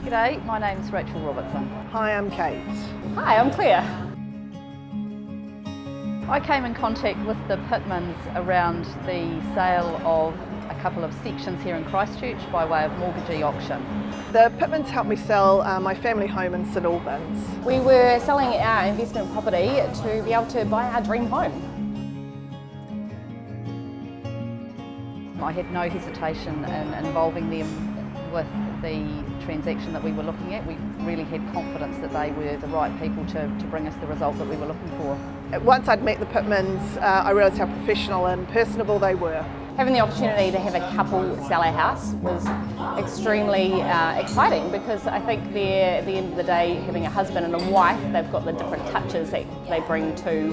G'day, my name's Rachel Robertson. Hi, I'm Kate. Hi, I'm Claire. I came in contact with the Pitmans around the sale of a couple of sections here in Christchurch by way of mortgagee auction. The Pitmans helped me sell my family home in St Albans. We were selling our investment property to be able to buy our dream home. I had no hesitation in involving them with the transaction that we were looking at. We really had confidence that they were the right people to bring us the result that we were looking for. Once I'd met the Pitmans, I realised how professional and personable they were. Having the opportunity to have a couple sell our house was extremely exciting, because I think at the end of the day, having a husband and a wife, they've got the different touches that they bring to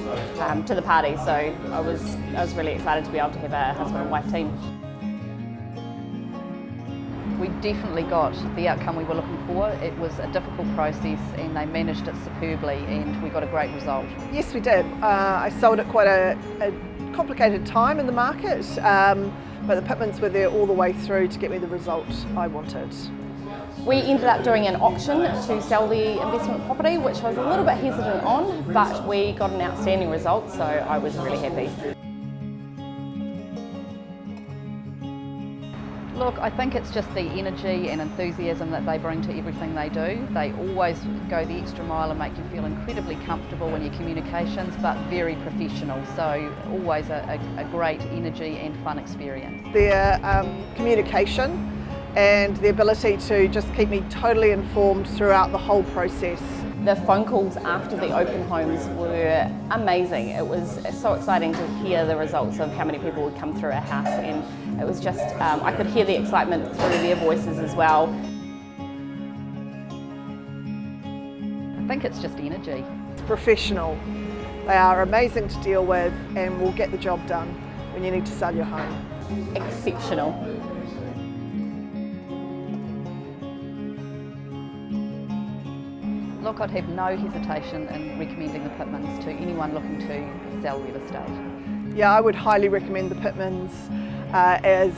the party. So I was really excited to be able to have a husband and wife team. We definitely got the outcome we were looking for. It was a difficult process and they managed it superbly, and we got a great result. Yes, we did. I sold at quite a complicated time in the market, but the Pitmans were there all the way through to get me the result I wanted. We ended up doing an auction to sell the investment property, which I was a little bit hesitant on, but we got an outstanding result, so I was really happy. Look, I think it's just the energy and enthusiasm that they bring to everything they do. They always go the extra mile and make you feel incredibly comfortable in your communications, but very professional. So always a great energy and fun experience. Their communication and the ability to just keep me totally informed throughout the whole process. The phone calls after the open homes were amazing. It was so exciting to hear the results of how many people would come through our house, and it was just, I could hear the excitement through their voices as well. I think it's just energy. It's professional. They are amazing to deal with and will get the job done when you need to sell your home. Exceptional. Look, I'd have no hesitation in recommending the Pitmans to anyone looking to sell real estate. Yeah, I would highly recommend the Pitmans as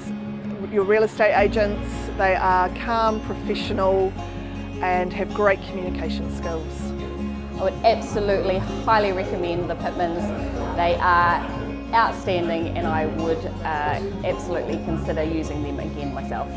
your real estate agents. They are calm, professional, and have great communication skills. I would absolutely highly recommend the Pitmans. They are outstanding, and I would absolutely consider using them again myself.